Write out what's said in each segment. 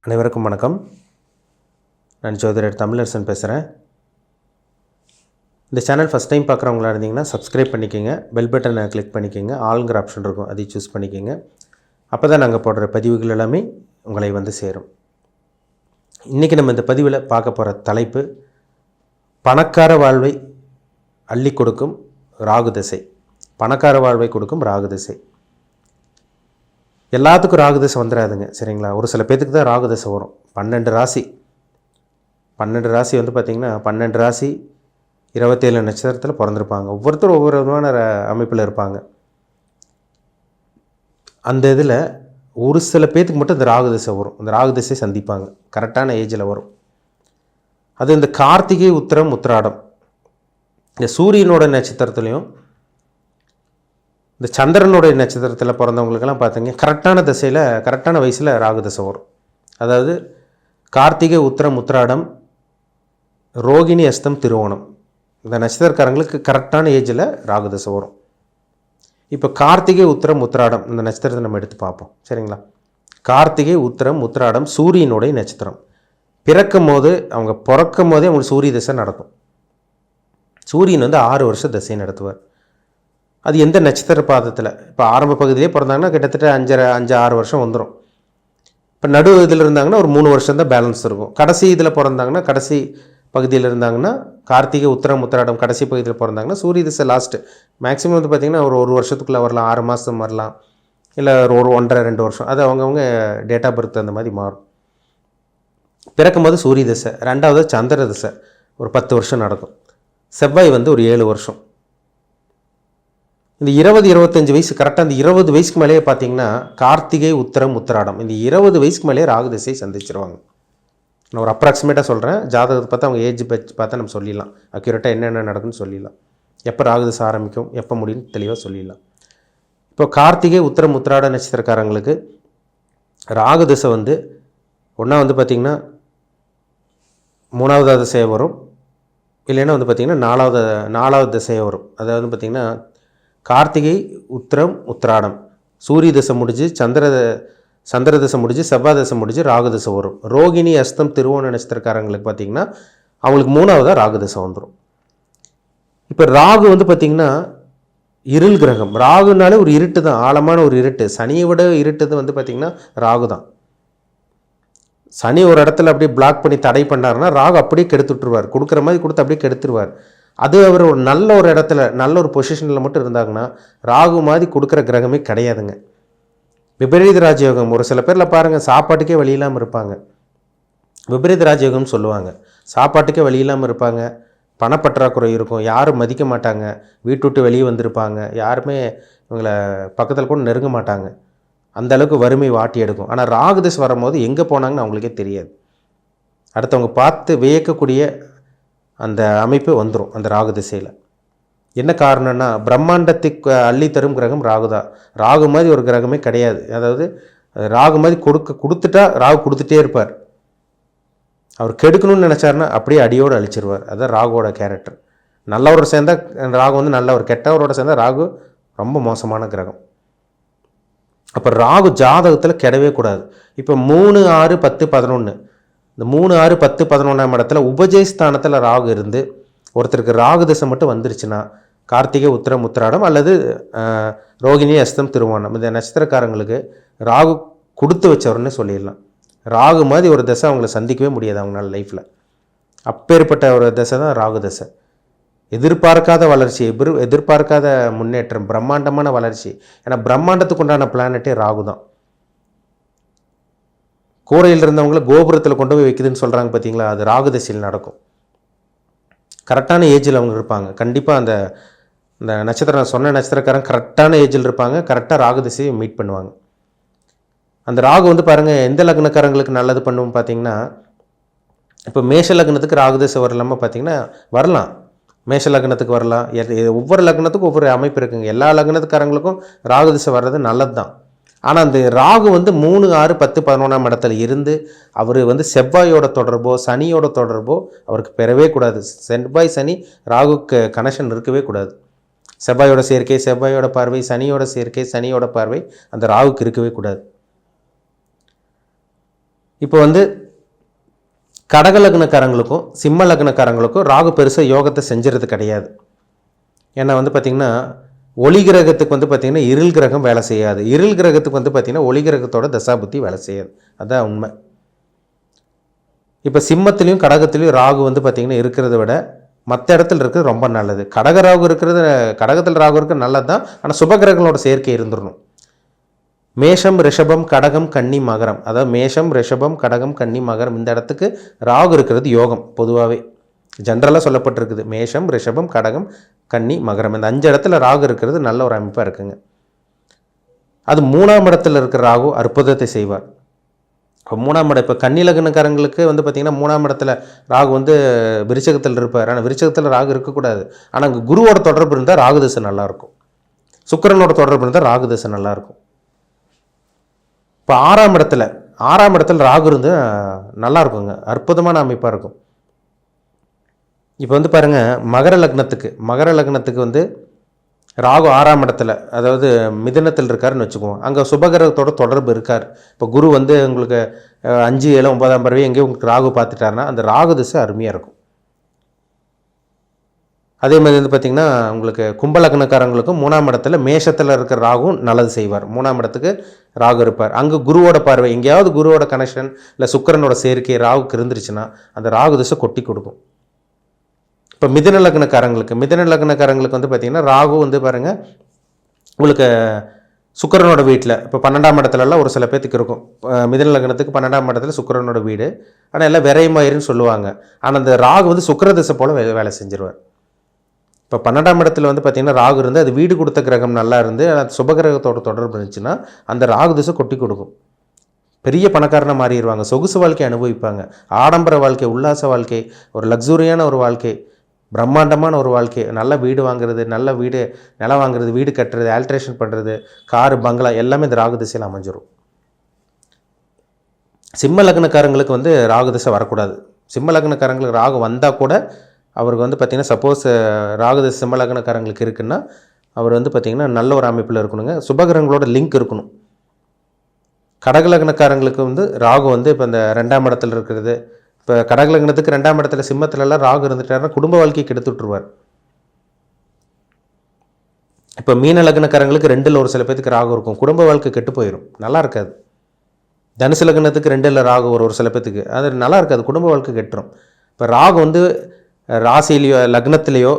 அனைவருக்கும் வணக்கம். நான் ஜோதிடர் தமிழரசன் பேசுகிறேன். இந்த சேனல் ஃபஸ்ட் டைம் பார்க்குறவங்களா இருந்தீங்கன்னா சப்ஸ்கிரைப் பண்ணிக்கோங்க, பெல் பட்டனை கிளிக் பண்ணிக்கோங்க, ஆளுங்கிற ஆப்ஷன் இருக்கும், அதை சூஸ் பண்ணிக்கோங்க. அப்போ தான் நாங்கள் போடுற பதிவுகள் எல்லாமே உங்களை வந்து சேரும். இன்றைக்கி நம்ம இந்த பதிவில் பார்க்க போகிற தலைப்பு பணக்கார வாழ்வை அள்ளி கொடுக்கும் ராகு திசை. பணக்கார வாழ்வை கொடுக்கும் ராகு திசை. எல்லாத்துக்கும் ராகு திசை வந்துடாதுங்க, சரிங்களா? ஒரு சில பேத்துக்கு தான் ராகு திசை வரும். 12 ராசி வந்து பார்த்திங்கன்னா 12 ராசி 27 நட்சத்திரத்தில் பிறந்திருப்பாங்க. ஒவ்வொருத்தரும் ஒவ்வொரு விதமான அமைப்பில் இருப்பாங்க. அந்த இதில் ஒரு சில பேத்துக்கு மட்டும் இந்த ராகு திசை வரும். இந்த ராகு திசை சந்திப்பாங்க, கரெக்டான ஏஜில் வரும். அது இந்த கார்த்திகை, உத்திரம், உத்திராடம், இந்த சூரியனோட நட்சத்திரத்துலேயும் இந்த சந்திரனுடைய நட்சத்திரத்தில் பிறந்தவங்களுக்கெல்லாம் பார்த்தீங்க கரெக்டான திசையில், கரெக்டான வயசில் ராகு திசை வரும். அதாவது கார்த்திகை, உத்திரம், உத்திராடம், ரோகிணி, அஸ்தம், திருவோணம், இந்த நட்சத்திரக்காரங்களுக்கு கரெக்டான ஏஜில் ராகு திசை வரும். இப்போ கார்த்திகை, உத்திரம், உத்திராடம் இந்த நட்சத்திரத்தை நம்ம எடுத்து பார்ப்போம், சரிங்களா? கார்த்திகை, உத்திரம், உத்திராடம் சூரியனுடைய நட்சத்திரம். பிறக்கும் போது அவங்க பிறக்கும் போதே அவங்களுக்கு சூரிய திசை நடக்கும். சூரியன் வந்து 6 வருஷம் திசை நடத்துவார். அது எந்த நட்சத்திர பாதத்தில், இப்போ ஆரம்ப பகுதியிலே பிறந்தாங்கன்னா கிட்டத்தட்ட 5-6 வருஷம் வந்துடும். இப்போ நடு இதில் இருந்தாங்கன்னா ஒரு 3 வருஷம் தான் பேலன்ஸ் இருக்கும். கடைசி இதில் பிறந்தாங்கன்னா, கடைசி பகுதியில் இருந்தாங்கன்னா, கார்த்திகை, உத்திரம், உத்திராடம் கடைசி பகுதியில் பிறந்தாங்கன்னா சூரிய திசை லாஸ்ட்டு மேக்ஸிமம் வந்து பார்த்திங்கன்னா ஒரு வருஷத்துக்குள்ளே வரலாம், 6 மாதம் வரலாம், இல்லை ஒரு 1.5-2 வருஷம், அது அவங்கவுங்க டேட் ஆஃப் பர்த் அந்த மாதிரி மாறும். பிறக்கும் போது சூரிய திசை. ரெண்டாவது சந்திர திசை ஒரு 10 வருஷம் நடக்கும். செவ்வாய் வந்து ஒரு 7 வருஷம். இந்த 20-25 வயசு, கரெக்டாக அந்த 20 வயசுக்கு மேலேயே பார்த்தீங்கன்னா கார்த்திகை, உத்திரம், உத்திராடம் இந்த 20 வயசுக்கு மேலேயே ராகு திசை சந்திச்சிருவாங்க. நான் ஒரு அப்ராக்சிமேட்டாக சொல்கிறேன். ஜாதகத்தை பார்த்தா அவங்க ஏஜ் பார்த்தா நம்ம சொல்லிடலாம், அக்யூரேட்டாக என்னென்ன நடக்குன்னு சொல்லிடலாம், எப்போ ராகு திசை ஆரம்பிக்கும், எப்போ முடியும் தெளிவாக சொல்லிடலாம். இப்போ கார்த்திகை, உத்திரம், உத்திராட நட்சத்திரக்காரங்களுக்கு ராகு திசை வந்து ஒன்றா வந்து பார்த்திங்கன்னா 3வது திசையை வரும், இல்லைன்னா வந்து பார்த்திங்கன்னா 4வது திசையை வரும். அதாவது பார்த்திங்கன்னா கார்த்திகை, உத்திரம், உத்திராடம் சூரிய திசை முடிஞ்சு சந்திர திசை முடிஞ்சு செவ்வாய் திசை முடிஞ்சு ராகு திசை வரும். ரோகிணி, அஸ்தம், திருவோண நட்சத்திரக்காரங்களுக்கு பார்த்திங்கன்னா அவங்களுக்கு 3வதாக ராகு திசை வந்துடும். இப்போ ராகு வந்து பார்த்திங்கன்னா இருள் கிரகம். ராகுனாலே ஒரு இருட்டு தான், ஆழமான ஒரு இருட்டு. சனியை விட இருட்டு வந்து பார்த்திங்கன்னா ராகு தான். சனி ஒரு இடத்துல அப்படியே பிளாக் பண்ணி தடை பண்ணாருன்னா ராகு அப்படியே கெடுத்துட்ருவார். கொடுக்குற மாதிரி கொடுத்து அப்படியே கெடுத்துருவார். அது அவர் ஒரு நல்ல ஒரு இடத்துல, நல்ல ஒரு பொசிஷனில் மட்டும் இருந்தாங்கன்னா ராகு மாதிரி கொடுக்குற கிரகமே கிடையாதுங்க. விபரீத ராஜயோகம். ஒரு சில பேரில் பாருங்கள் சாப்பாட்டுக்கே வழி இல்லாமல் இருப்பாங்க. விபரீத ராஜயோகம்னு சொல்லுவாங்க. சாப்பாட்டுக்கே வழி இல்லாமல் இருப்பாங்க, பணப்பற்றாக்குறை இருக்கும், யாரும் மதிக்க மாட்டாங்க, வீட்டு விட்டு வெளியே வந்திருப்பாங்க, யாருமே இவங்களை பக்கத்தில் கூட நெருங்க மாட்டாங்க. அந்த அளவுக்கு வறுமை வாட்டி எடுக்கும். ஆனால் ராகு திசை வரும்போது எங்கே போனாங்கன்னு அவங்களுக்கே தெரியாது. அடுத்தவங்க பார்த்து வியக்கக்கூடிய அந்த அமைப்பு வந்துடும் அந்த ராகு திசையில். என்ன காரணம்னா பிரம்மாண்டத்துக்கு அள்ளித்தரும் கிரகம் ராகு தான். ராகு மாதிரி ஒரு கிரகமே கிடையாது. அதாவது ராகு மாதிரி கொடுத்துட்டா ராகு கொடுத்துட்டே இருப்பார். அவர் கெடுக்கணும்னு நினச்சாருன்னா அப்படியே அடியோடு அழிச்சிருவார். அதுதான் ராகுவோட கேரக்டர். நல்லவரோட சேர்ந்தால் ராகு வந்து நல்லவர், கெட்டவரோட சேர்ந்தால் ராகு ரொம்ப மோசமான கிரகம். அப்போ ராகு ஜாதகத்தில் கெடவே கூடாது. இப்போ 3, 6, 10, 11 இந்த 3, 6, 10, 11ஆம் இடத்துல உபஜயஸ்தானத்தில் ராகு இருந்து ஒருத்தருக்கு ராகு திசை மட்டும் வந்துருச்சுன்னா கார்த்திகை, உத்திரம், உத்திராடம் அல்லது ரோகிணி, அஸ்தம், திருவோணம் இந்த நட்சத்திரக்காரங்களுக்கு ராகு கொடுத்து வச்சவர்னு சொல்லிடலாம். ராகு மாதிரி ஒரு திசை அவங்கள சந்திக்கவே முடியாது அவங்களால லைஃப்பில். அப்பேற்பட்ட ஒரு திசை தான் ராகு திசை. எதிர்பார்க்காத வளர்ச்சி, எதிர்பார்க்காத முன்னேற்றம், பிரம்மாண்டமான வளர்ச்சி. ஏன்னா பிரம்மாண்டத்துக்கு உண்டான பிளானட்டே ராகு தான். கூரையில் இருந்தவங்களை கோபுரத்தில் கொண்டு போய் வைக்குதுன்னு சொல்கிறாங்க பார்த்தீங்களா, அது ராகு திசையில் நடக்கும். கரெக்டான ஏஜில் அவங்க இருப்பாங்க. கண்டிப்பாக அந்த நட்சத்திரம் சொன்ன நட்சத்திரக்காரன் கரெக்டான ஏஜில் இருப்பாங்க. கரெக்டாக ராகு திசையை மீட் பண்ணுவாங்க. அந்த ராகு வந்து பாருங்கள் எந்த லக்னக்காரங்களுக்கு நல்லது பண்ணுவோம் பார்த்தீங்கன்னா, இப்போ மேஷ லக்னத்துக்கு ராகு திசை வரலாமல் பார்த்தீங்கன்னா வரலாம், மேஷ லக்னத்துக்கு வரலாம். ஒவ்வொரு லக்னத்துக்கும் ஒவ்வொரு அமைப்பு இருக்குங்க. எல்லா லக்னத்துக்காரங்களுக்கும் ராகு திசை வர்றது நல்லது தான். ஆனால் அந்த ராகு வந்து 3, 6, 10, 11ஆம் இடத்துல இருந்து அவர் வந்து செவ்வாயோட தொடர்போ சனியோட தொடர்போ அவருக்கு பெறவே கூடாது. செவ்வாய் சனி ராகுக்கு கனெக்ஷன் இருக்கவே கூடாது. செவ்வாயோட சேர்க்கை, செவ்வாயோட பார்வை, சனியோட சேர்க்கை, சனியோட பார்வை அந்த ராகுக்கு இருக்கவே கூடாது. இப்போ வந்து கடக லக்னக்காரங்களுக்கும் சிம்ம லக்னக்காரங்களுக்கும் ராகு பெருசாக யோகத்தை செஞ்சுறது கிடையாது. ஏன்னா வந்து பார்த்திங்கன்னா ஒளி கிரகத்துக்கு வந்து பார்த்திங்கன்னா இருள் கிரகம் வேலை செய்யாது. இருள் கிரகத்துக்கு வந்து பார்த்திங்கன்னா ஒளி கிரகத்தோட தசாபுத்தி வேலை செய்யாது. அதுதான் உண்மை. இப்போ சிம்மத்திலையும் கடகத்திலையும் ராகு வந்து பார்த்திங்கன்னா இருக்கிறத விட மற்ற இடத்துல இருக்கிறது ரொம்ப நல்லது. கடக ராகு இருக்கிறது, கடகத்தில் ராகு இருக்கிறது நல்லது தான். ஆனால் சுபகிரகங்களோட சேர்க்கை இருந்துடணும். மேஷம் ரிஷபம் கடகம் கன்னி மகரம், அதாவது மேஷம் ரிஷபம் கடகம் கன்னி மகரம் இந்த இடத்துக்கு ராகு இருக்கிறது யோகம். பொதுவாகவே ஜென்ரலாக சொல்லப்பட்டிருக்குது மேஷம் ரிஷபம் கடகம் கன்னி மகரம் இந்த 5 இடத்துல ராகு இருக்கிறது நல்ல ஒரு அமைப்பாக இருக்குங்க. அது 3ஆம் இடத்துல இருக்கிற ராகு அற்புதத்தை செய்வார். இப்போ 3ஆம் இடம், இப்போ கன்னி லக்னக்காரங்களுக்கு வந்து பார்த்திங்கன்னா 3ஆம் இடத்துல ராகு வந்து விருச்சகத்தில் இருப்பார். ஆனால் விருச்சகத்தில் ராகு இருக்கக்கூடாது. ஆனால் அங்கே குருவோட தொடர்பு இருந்தால் ராகு திசை நல்லாயிருக்கும். சுக்கிரனோட தொடர்பு இருந்தால் ராகு திசை நல்லாயிருக்கும். இப்போ 6ஆம் இடத்துல ராகு இருந்து நல்லா இருக்குங்க, அற்புதமான அமைப்பாக இருக்கும். இப்போ வந்து பாருங்கள், மகர லக்னத்துக்கு வந்து ராகு 6ஆம் இடத்துல, அதாவது மிதுனத்தில் இருக்காருன்னு வச்சுக்குவோம். அங்கே சுபகிரகத்தோட தொடர்பு இருக்கார். இப்போ குரு வந்து உங்களுக்கு 5, 7, 9ஆம் பறவை எங்கேயும் உங்களுக்கு ராகு பார்த்துட்டாருன்னா அந்த ராகு திசை அருமையாக இருக்கும். அதே மாதிரி வந்து பார்த்திங்கன்னா உங்களுக்கு கும்பலக்னக்காரங்களுக்கும் 3ஆம் இடத்துல மேஷத்தில் இருக்கிற ராகும் நல்லது செய்வார். 3ஆம் இடத்துக்கு ராகு இருப்பார். அங்கே குருவோட பார்வை, எங்கேயாவது குருவோட கனெக்ஷன் இல்லை சுக்கிரனோட சேர்க்கை ராகுக்கு இருந்துருச்சுன்னா அந்த ராகு திசை கொட்டி கொடுக்கும். இப்போ மிதுன லக்னக்காரங்களுக்கு வந்து பார்த்திங்கன்னா ராகு வந்து பாருங்கள் உங்களுக்கு சுக்கிரனோட வீட்டில், இப்போ 12ஆம் இடத்துலலாம் ஒரு சில பேர்த்துக்கு இருக்கும். மிதுன லக்னத்துக்கு 12ஆம் இடத்துல சுக்கிரனோட வீடு. ஆனால் எல்லாம் விரைமயிருன்னு சொல்லுவாங்க. ஆனால் அந்த ராகு வந்து சுக்கிர திசை போல் வேலை செஞ்சிருவார். இப்போ 12ஆம் இடத்துல வந்து பார்த்திங்கன்னா ராகு இருந்து அது வீடு கொடுத்த கிரகம் நல்லா இருந்து அது சுபகிரகத்தோட தொடர்பு இருந்துச்சுன்னா அந்த ராகு திசை கொட்டி கொடுக்கும். பெரிய பணக்காரனாக மாறிடுவாங்க, சொகுசு வாழ்க்கை அனுபவிப்பாங்க, ஆடம்பர வாழ்க்கை, உல்லாச வாழ்க்கை, ஒரு லக்ஸூரியான ஒரு வாழ்க்கை, பிரம்மாண்டமான ஒரு வாழ்க்கை, நல்ல வீடு வாங்குறது, நல்ல வீடு நிலம் வாங்குறது, வீடு கட்டுறது, ஆல்ட்ரேஷன் பண்ணுறது, காரு பங்களா எல்லாமே இந்த ராகு திசையில் அமைஞ்சிரும். சிம்ம லக்னக்காரங்களுக்கு வந்து ராகு திசை வரக்கூடாது. சிம்ம லக்னக்காரங்களுக்கு ராகு வந்தால் கூட அவருக்கு வந்து பார்த்திங்கன்னா சப்போஸ் ராகு திசை சிம்ம லக்னக்காரங்களுக்கு இருக்குன்னா அவர் வந்து பார்த்திங்கன்னா நல்ல ஒரு அமைப்பில் இருக்கணுங்க, சுபகிரகங்களோட லிங்க் இருக்கணும். கடக லக்னக்காரங்களுக்கு வந்து ராகு வந்து இப்போ இந்த 2ஆம் இடத்துல இருக்கிறது, இப்போ கடக லக்னத்துக்கு 2ஆம் இடத்துல சிம்மத்திலலாம் ராகு இருந்துட்டாருன்னா குடும்ப வாழ்க்கையை கெடுத்து விட்டுருவார். இப்போ மீன லக்னக்காரங்களுக்கு 2ல் ஒரு சில பேருக்கு ராகு இருக்கும், குடும்ப வாழ்க்கை கெட்டு போயிடும், நல்லா இருக்காது. தனுசு லக்னத்துக்கு 2ல் ராகு ஒரு சில பேத்துக்கு அது நல்லா இருக்காது, குடும்ப வாழ்க்கை கெட்டுரும். இப்போ ராகு வந்து ராசியிலையோ லக்னத்திலேயோ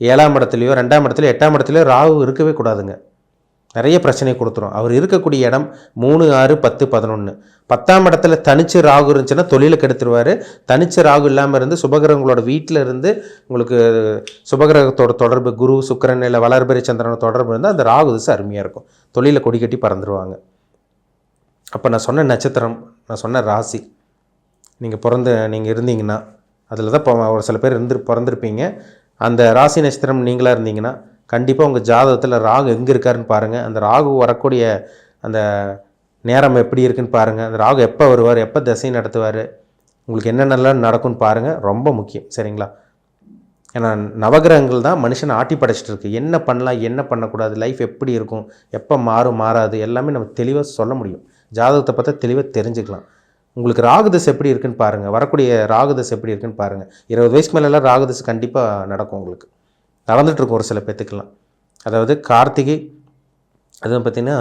7ஆம் இடத்துலையோ 2ஆம் இடத்துலையோ 8ஆம் இடத்துலையோ ராகு இருக்கவே கூடாதுங்க, நிறைய பிரச்சனை கொடுத்துரும். அவர் இருக்கக்கூடிய இடம் 3, 6, 10, 11. 10ஆம் இடத்துல தனிச்சு ராகு இருந்துச்சுன்னா தொழிலை கெடுத்துருவார். தனிச்சு ராகு இல்லாமல் இருந்து சுபகிரகங்களோட வீட்டில் இருந்து உங்களுக்கு சுபகிரகத்தோட தொடர்பு குரு சுக்கிரன் இல்லை வளர்பிறை சந்திரனோட தொடர்பு இருந்தால் அந்த ராகு திசை அருமையாக இருக்கும், தொழிலை கொடி கட்டி பறந்துருவாங்க. அப்போ நான் சொன்ன நட்சத்திரம், நான் சொன்ன ராசி நீங்கள் இருந்தீங்கன்னா அதில் தான் ஒரு சில பேர் பிறந்திருப்பீங்க. அந்த ராசி நட்சத்திரம் நீங்களாக இருந்தீங்கன்னா கண்டிப்பாக உங்கள் ஜாதகத்தில் ராகு எங்கே இருக்காருன்னு பாருங்கள். அந்த ராகு வரக்கூடிய அந்த நேரம் எப்படி இருக்குன்னு பாருங்கள். அந்த ராகு எப்போ வருவார், எப்போ திசை நடத்துவார், உங்களுக்கு என்னென்னலாம் நடக்கும்னு பாருங்கள், ரொம்ப முக்கியம். சரிங்களா? ஏன்னா நவகிரகங்கள் தான் மனுஷனை ஆட்டி படைச்சிட்டு இருக்கு. என்ன பண்ணலாம், என்ன பண்ணக்கூடாது, லைஃப் எப்படி இருக்கும், எப்போ மாறாது எல்லாமே நம்ம தெளிவாக சொல்ல முடியும். ஜாதகத்தை பார்த்தா தெளிவாக தெரிஞ்சுக்கலாம். உங்களுக்கு ராகுதசை எப்படி இருக்குன்னு பாருங்கள், வரக்கூடிய ராகுதசை எப்படி இருக்குன்னு பாருங்கள். 20 வயசுக்கு மேலெல்லாம் ராகுதசை கண்டிப்பாக நடக்கும், உங்களுக்கு நடந்துகிட்ருக்கும் ஒரு சில பேத்துக்கெல்லாம். அதாவது கார்த்திகை, அதுவும் பார்த்திங்கன்னா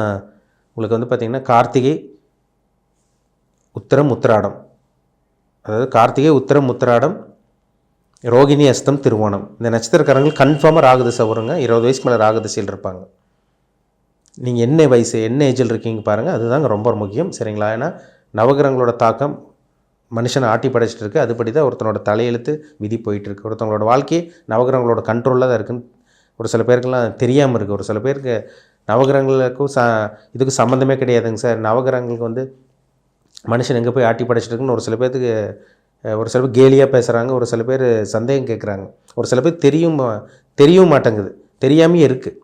உங்களுக்கு வந்து பார்த்திங்கன்னா கார்த்திகை உத்திரம் உத்திராடம், அதாவது கார்த்திகை உத்திரம் உத்திராடம் ரோகிணி அஸ்தம் திருவோணம் இந்த நட்சத்திரக்காரங்கள் கன்ஃபார்மாக ராகுதசை வருங்க. 20 வயசுக்கு மேலே ராகுதசையில் இருப்பாங்க. நீங்கள் என்ன வயசு என்ன ஏஜில் இருக்கீங்க பாருங்கள், அதுதாங்க ரொம்ப முக்கியம். சரிங்களா? ஏன்னா நவகிரகங்களோட தாக்கம் மனுஷனை ஆட்டி படைச்சிட்டு இருக்குது. அதுபடி தான் ஒருத்தனோட தலையெழுத்து விதி போயிட்டுருக்கு. ஒருத்தவங்களோட வாழ்க்கையை நவகிரகங்களோட கண்ட்ரோலில் தான் இருக்குன்னு ஒரு சில பேருக்கெல்லாம் தெரியாமல் இருக்குது. ஒரு சில பேருக்கு நவகிரகங்களுக்கும் இதுக்கு சம்மந்தமே கிடையாதுங்க சார், நவகிரகங்களுக்கு வந்து மனுஷன் எங்கே போய் ஆட்டி படைச்சிட்டு இருக்குன்னு ஒரு சில பேருக்கு ஒரு சில பேர் கேலியாக பேசுகிறாங்க, ஒரு சில பேர் சந்தேகம் கேட்குறாங்க, ஒரு சில பேர் தெரியவும் மாட்டேங்குது, தெரியாமையே இருக்குது.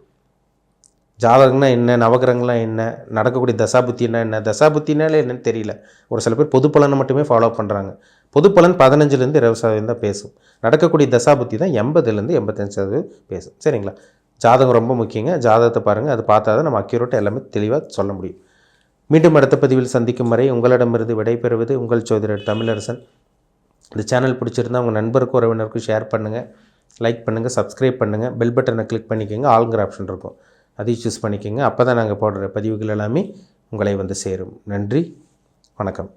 ஜாதகம்னா என்ன, நவகிரகங்கள்லாம் என்ன, நடக்கக்கூடிய தசாபுத்தின்னா என்ன, தசாபுத்தினாலே என்னன்னு தெரியல. ஒரு சில பேர் பொது பலனை மட்டுமே ஃபாலோ பண்ணுறாங்க. பொது பலன் 15% 20% தான் பேசும். நடக்கக்கூடிய தசாபுத்தி தான் 80% 85% பேசும். சரிங்களா? ஜாதகம் ரொம்ப முக்கியங்க. ஜாதகத்தை பாருங்கள், அது பார்த்தா தான் நம்ம அக்யூரேட்டாக எல்லாமே தெளிவாக சொல்ல முடியும். மீண்டும் அடுத்த பதிவில் சந்திக்கும் வரை உங்களிடமிருந்து விடைபெறுவது உங்கள் ஜோதிடர் தமிழரசன். இந்த சேனல் பிடிச்சிருந்தால் உங்கள் நண்பருக்கும் உறவினருக்கும் ஷேர் பண்ணுங்கள், லைக் பண்ணுங்கள், சப்ஸ்கிரைப் பண்ணுங்கள், பெல் பட்டனை கிளிக் பண்ணிக்கோங்க. ஆளுங்கிற ஆப்ஷன் இருக்கும், அதையும் சூஸ் பண்ணிக்கோங்க. அப்போ தான் நாங்கள் போடுற பதிவுகள் எல்லாமே உங்களை வந்து சேரும். நன்றி, வணக்கம்.